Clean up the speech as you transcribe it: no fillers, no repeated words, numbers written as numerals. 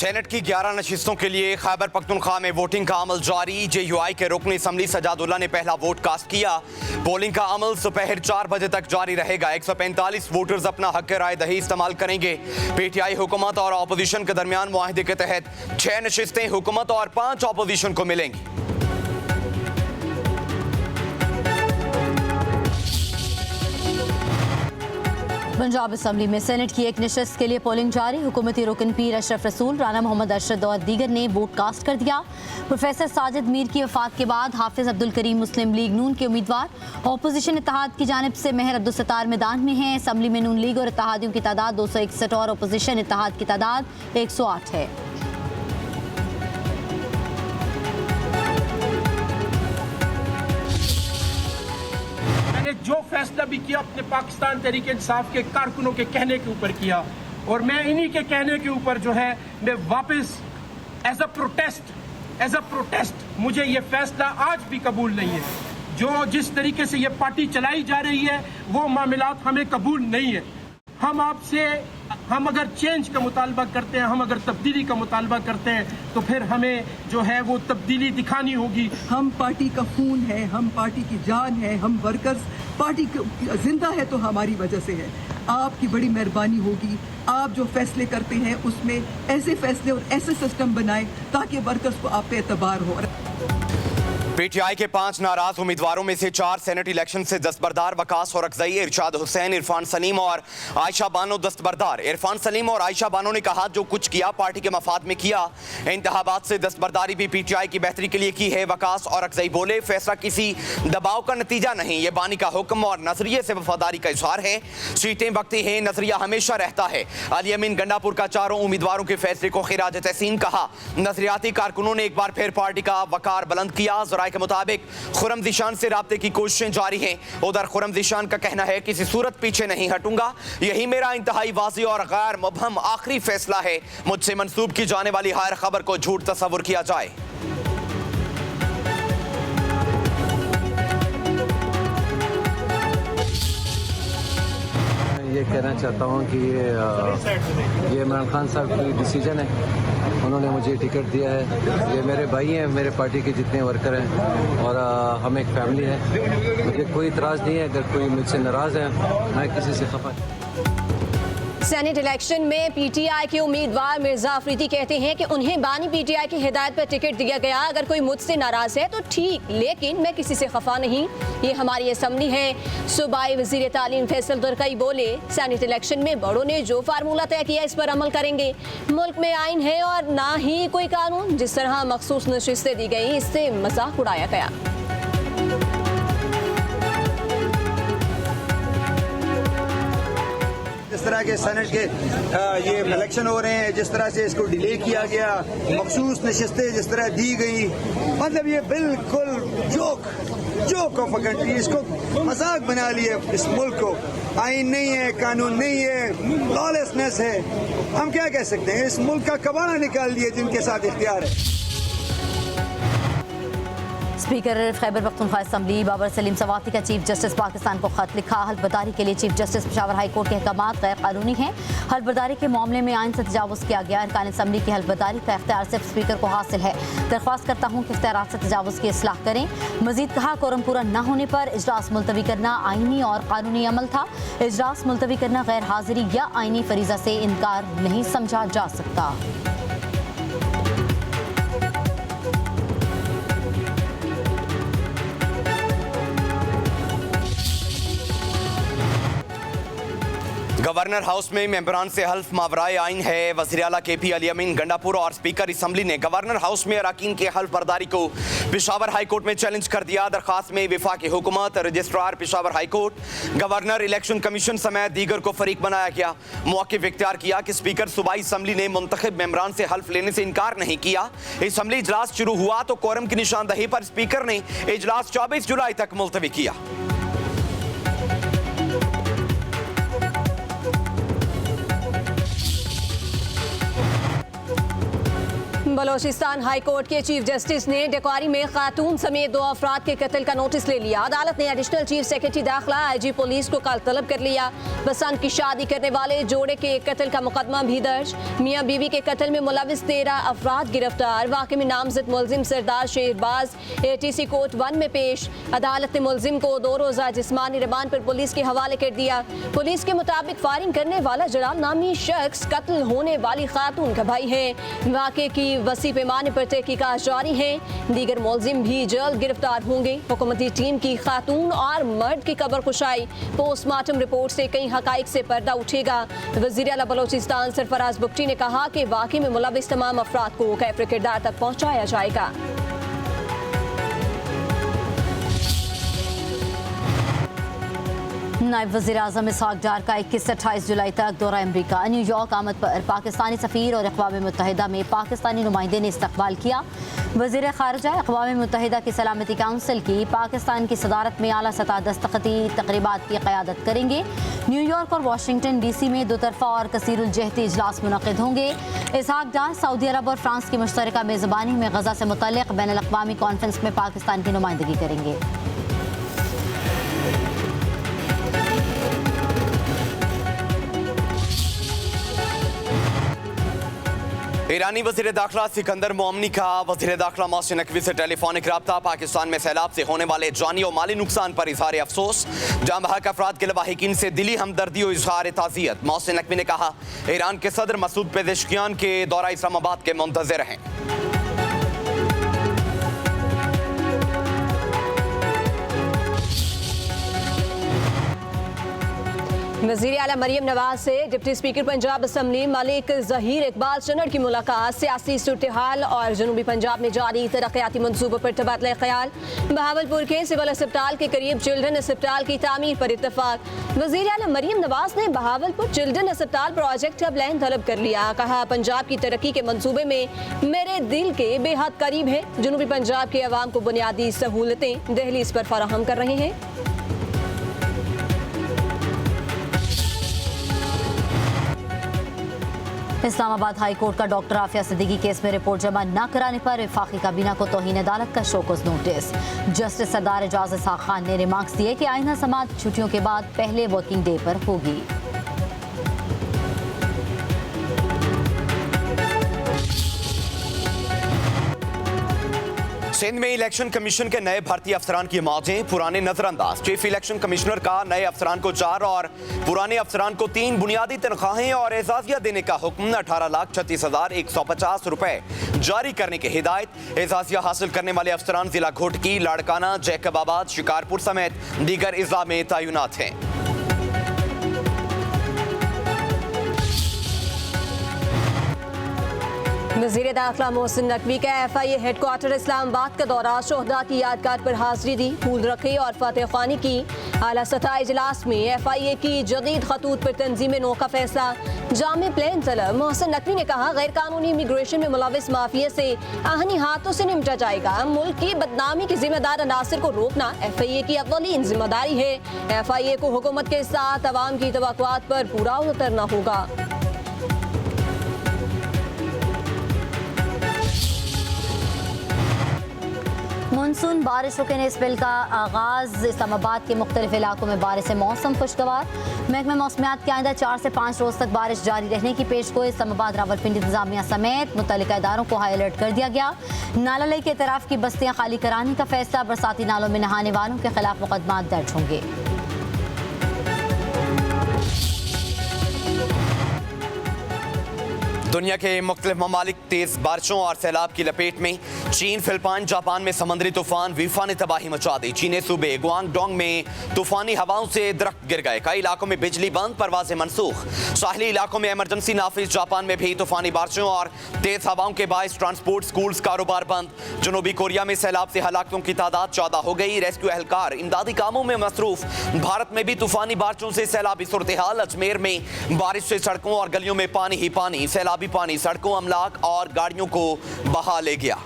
Senate की 11 नशिस्तों के लिए खैबर पख्तूनख्वा में वोटिंग का अमल जारी। JUI के रुकन असम्बली सजादुल्ला ने पहला वोट कास्ट किया। पोलिंग का अमल दोपहर 4 बजे तक जारी रहेगा। 145 वोटर्स अपना हक राय दही इस्तेमाल करेंगे। PTI हुकूमत और अपोजिशन के दरमियान मुआहदे के तहत 6 नशिस्तें हुकूमत और 5 अपोजिशन को मिलेंगी। पंजाब असम्बली में सेनेट की एक नशस्त के लिए पोलिंग जारी। हुकूमती रुकन पीर अशरफ रसूल, राना मोहम्मद अरशद और दीगर ने वोट कास्ट कर दिया। प्रोफेसर साजिद मीर की वफात के बाद हाफिज अब्दुल करीम मुस्लिम लीग नून के उम्मीदवार। अपोजिशन इत्तेहाद की जानिब से मेहर अब्दुल सत्तार मैदान में हैं। असम्बली में नून लीग और इत्तेहादियों की तादाद 261 और अपोजिशन इत्तेहाद की तादाद 108 है। जो फैसला भी किया अपने पाकिस्तान तहरीक इंसाफ के कारकुनों के कहने के ऊपर किया, और मैं इन्हीं के कहने के ऊपर जो है मैं वापस एज अ प्रोटेस्ट मुझे ये फैसला आज भी कबूल नहीं है। जो जिस तरीके से ये पार्टी चलाई जा रही है वो मामलात हमें कबूल नहीं है। हम अगर चेंज का मुतालबा करते हैं, हम अगर तब्दीली का मुतालबा करते हैं तो फिर हमें जो है वो तब्दीली दिखानी होगी। हम पार्टी का खून है, हम पार्टी की जान है, हम वर्कर्स पार्टी जिंदा है तो हमारी वजह से है। आपकी बड़ी मेहरबानी होगी, आप जो फैसले करते हैं उसमें ऐसे फैसले और ऐसे सिस्टम बनाएं ताकि वर्कर्स को आप पे एतबार हो। PTI के 5 नाराज उम्मीदवारों में से 4 सेनेट इलेक्शन से दस्तबरदार। वकास और अक्जई, इरशाद हुसैन, इरफान सलीम और आयशा बानो दस्तबरदार। इरफान सलीम और आयशा बानो ने कहा जो कुछ किया पार्टी के मफाद में किया। इंतखाबात से दस्तबरदारी भी PTI की बेहतरी के लिए की है। वकास और अक्जई बोले फैसला किसी दबाव का नतीजा नहीं, ये बानी का हुक्म और नजरिए से वफादारी का इजहार है। सीटें वक्ती हैं, नजरिया हमेशा रहता है। अली अमीन गंडापुर का 4 उम्मीदवारों के फैसले को खिराज तहसीन कहा। नजरियाती कारकुनों ने एक बार फिर पार्टी का वकार बुलंद किया। के मुताबिक खुरम जिशान से राब्ते की कोशिशें जारी हैं। उधर खुरम जिशान का कहना है किसी सूरत पीछे नहीं हटूंगा, यही मेरा इंतहाई वाज़ी और गैर मुबहम आखिरी फैसला है। मुझसे मंसूब की जाने वाली हर खबर को झूठ तस्वुर किया जाए। ये कहना चाहता हूँ कि ये इमरान खान साहब की डिसीजन है। उन्होंने मुझे टिकट दिया है। ये मेरे भाई हैं, मेरे पार्टी के जितने वर्कर हैं और हम एक फैमिली है। मुझे कोई इतराज़ नहीं है। अगर कोई मुझसे नाराज़ है, मैं किसी से खफा नहीं। सेनेट इलेक्शन में PTI के उम्मीदवार मिर्जा अफरीदी कहते हैं कि उन्हें बानी PTI की हिदायत पर टिकट दिया गया। अगर कोई मुझसे नाराज है तो ठीक, लेकिन मैं किसी से खफा नहीं। ये हमारी असम्बली है। सूबाई वजीर तालीम फैसल दुरकई बोले सेनेट इलेक्शन में बड़ों ने जो फार्मूला तय किया इस पर अमल करेंगे। मुल्क में आइन है और ना ही कोई कानून। जिस तरह मखसूस नशिस्तें दी गई इससे मजाक उड़ाया गया। जिस तरह के सेनेट के ये इलेक्शन हो रहे हैं, जिस तरह से इसको डिले किया गया, मखसूस नशिस्तें जिस तरह दी गई, मतलब ये बिल्कुल जोक ऑफ अ कंट्री। इसको मजाक बना लिया इस मुल्क को। आइन नहीं है, कानून नहीं है, लॉलेसनेस है। हम क्या कह सकते हैं? इस मुल्क का कबाड़ा निकाल दिया जिनके साथ इख्तियार है। स्पीकर खैबर पख्तूनख्वा असम्बली बाबर सलीम सवाती का चीफ जस्टिस पाकिस्तान को खत लिखा। हल्फबर्दारी के लिए chief justice Peshawar high court के अहकाम गैर कानूनी हैं। हल्फबर्दारी के मामले में आइन से तजावुज़ किया गया। अरकान असम्बली की हल्फबर्दारी का इख्तियार सिर्फ स्पीकर को हासिल है। दरख्वास्त करता हूँ कि इख्तियारात से तजावुज़ की इस्लाह करें। मजीद कहा कोरम पूरा न होने पर इजलास मुलतवी करना आइनी और कानूनी अमल था। इजलास मुलतवी करना गैर हाजिरी या आइनी फरीजा से इनकार नहीं समझा जा सकता। गवर्नर हाउस में मेंबरान से हल्फ मावराए आइन है। वज़ीर आला KP अली अमीन गंडापुर और स्पीकर असम्बली ने गवर्नर हाउस में अराकीन के हल्फ बर्दारी को पेशावर हाई कोर्ट में चैलेंज कर दिया। दरख्वास्त में वफाकी हुकूमत, registrar Peshawar high court, governor, election commission समेत दीगर को फरीक बनाया गया। मौक़िफ़ इख्तियार किया कि स्पीकर सूबाई असम्बली ने मुंतखब मेंबरान से हल्फ लेने से इनकार नहीं किया। असम्बली इजलास शुरू हुआ तो कोरम की निशानदही पर स्पीकर ने इजलास 24 जुलाई तक मुलतवी किया। बलोचिस्तान हाई कोर्ट के चीफ जस्टिस ने डेक्वारी में खातून समेत 2 अफराद के कत्ल का नोटिस ले लिया। अदालत ने एडिशनल चीफ सेक्रेटरी दाखिला IG पुलिस को कल तलब कर लिया। बसंत की शादी करने वाले जोड़े के कत्ल का मुकदमा भी दर्ज। मियां बीवी के कत्ल में मुलविस 13 अफराद गिरफ्तार। वाक़े में नामजद मुलजिम सरदार शेरबाज ATC कोर्ट 1 में पेश। अदालत ने मुलजिम को 2 रोज़ा जिस्मानी रिमांड पर पुलिस के हवाले कर दिया। पुलिस के मुताबिक फायरिंग करने वाला जलाल नामी शख्स कत्ल होने वाली खातून का भाई है। वाक़े की वसी पैमाने पर तहकीकात जारी है। दीगर मुलजिम भी जल्द गिरफ्तार होंगे। हुकूमती टीम की खातून और मर्द की कब्र कुशाई पोस्टमार्टम रिपोर्ट से कई हकाइक से पर्दा उठेगा। वज़ीर आला बलोचिस्तान सरफराज बुगटी ने कहा कि वाक़े में मुलविस तमाम अफराद को कैफ़े किरदार तक पहुँचाया जाएगा। नायब वज़ीर आज़म इसहाक डार का 21 से 28 जुलाई तक दौरा अमरीका। न्यूयॉर्क आमद पर पाकिस्तानी सफ़ीर और अक़वाम मुत्तहिदा में पाकिस्तानी नुमाइंदे ने इस्तकबाल किया। वज़ीर ख़ारिजा अक़वाम मुत्तहिदा की सलामती काउंसिल की पाकिस्तान की सदारत में आला सतह दस्तखती तक़रीबात की क़यादत करेंगे। न्यूयॉर्क और वाशिंगटन DC में 2 तरफ़ा और कसीरुल जहती इजलास मुनक़िद होंगे। इसहाक डार सऊदी अरब और फ्रांस की मुश्तरका मेज़बानी में गज़ा से मुतल्लिक़ बैनुल अक़वामी कॉन्फ्रेंस में पाकिस्तान की नुमाइंदगी करेंगे। ईरानी वज़ीर दाखिला सिकंदर मोमनी का वज़ीर दाखिला मोहसिन नकवी से टेलीफोनिक रब्ता। पाकिस्तान में सैलाब से होने वाले जानी और माली नुकसान पर इजहार अफसोस। जाँ बहक अफराद के लवाहिकीन से दिली हमदर्दी और इजहार ताज़ियत। मोहसिन नकवी ने कहा ईरान के सदर मसूद पेज़ेश्कियान के दौरा इस्लामाबाद के मुंतज़िर हैं। वज़ीर आला मरियम नवाज से deputy speaker Punjab assembly Malik Zaheer Iqbal Channar की मुलाकात। सियासी सूरत-ए-हाल और जनूबी पंजाब में जारी तरक्याती मंसूबों पर तबादला ख्याल। बहावलपुर के सिविल अस्पताल के करीब चिल्ड्रन अस्पताल की तामीर पर इत्तफाक। वज़ीर आला मरियम नवाज ने बहावलपुर चिल्ड्रन अस्पताल प्रोजेक्ट का प्लान तलब कर लिया। कहा पंजाब की तरक्की के मंसूबे में मेरे दिल के बेहद करीब है। जनूबी पंजाब के अवाम को बुनियादी सहूलतें दहली इस पर फराहम कर रहे हैं। इस्लामाबाद हाई कोर्ट का डॉक्टर आफिया सिद्दीकी केस में रिपोर्ट जमा न कराने पर वफाकी काबीना को तौहीन अदालत का शोकॉज नोटिस। जस्टिस सरदार एजाज इसहाक खान ने रिमार्क्स दिए कि आइंदा समाअत छुट्टियों के बाद पहले वर्किंग डे पर होगी। सिंध में इलेक्शन कमीशन के नए भर्ती अफसरान की मौतें, पुराने नजरअंदाज। चीफ इलेक्शन कमिश्नर का नए अफसरान को 4 और पुराने अफसरान को 3 बुनियादी तनख्वाहें और एजाजिया देने का हुक्म। 18,36,150 रुपए जारी करने की हिदायत। एजाजिया हासिल करने वाले अफसरान जिला घोटकी, लाड़काना, जैकबाबाद, शिकारपुर समेत दीगर अज़ला में तैनात हैं। वज़ीर दाखिला मोहसिन नकवी का FIA हेडक्वार्टर इस्लामाबाद का दौरा। शोहदा की यादगार पर हाजिरी दी, फूल रखे और फतेह ख़्वानी की। आला सतह इजलास में FIA की जदीद खतूत पर तंजीम नो का फैसला। जामे प्लान तलब। मोहसिन नकवी ने कहा गैर कानूनी इमिग्रेशन में मुलविस माफिया से आहनी हाथों से निपटा जाएगा। मुल्क की बदनामी के जिम्मेदार अनासर को रोकना FIA की अव्वलीन जिम्मेदारी है। FIA को हुकूमत के साथ अवाम की तवक्कुआत पर पूरा उतरना होगा। मानसून बारिशों के नए स्पेल का आगाज़। इस्लामाबाद के मुख्तलिफ इलाकों में बारिश से मौसम खुशगवार। महकमा मौसमियात के आइंदा 4 से 5 रोज़ तक बारिश जारी रहने की पेशगोई। इस्लामाबाद रावलपिंडी इंतजामिया समेत मुतल्लिका इदारों को हाई अलर्ट कर दिया गया। नाला लई के तरफ की बस्तियाँ खाली कराने का फैसला। बरसाती नालों में नहाने वालों के खिलाफ मुकदमा दर्ज होंगे। दुनिया के मुख्तलिफ ममालिक तेज बारिशों और सैलाब की लपेट में। चीन, फिलिपाइन, जापान में समुद्री तूफान वीफा ने तबाही मचा दी। चीनी सूबे गुआंगडोंग में तूफानी हवाओं से दरख्त गिर गए। कई इलाकों में बिजली बंद, परवाजें मनसूख। साहली इलाकों में इमरजेंसी नाफिज। जापान में भी तूफानी बारिशों और तेज हवाओं के बायस ट्रांसपोर्ट, स्कूल्स, कारोबार बंद। जनूबी कोरिया में सैलाब से हलाकों की तादाद 14 हो गई। रेस्क्यू एहलकार इमदादी कामों में मसरूफ। भारत में भी तूफानी बारिशों से सैलाबी सूरत हाल। अजमेर में बारिश से सड़कों और गलियों में पानी ही पानी। सैलाबी पानी सड़कों, अमलाक और गाड़ियों को बहा ले गया।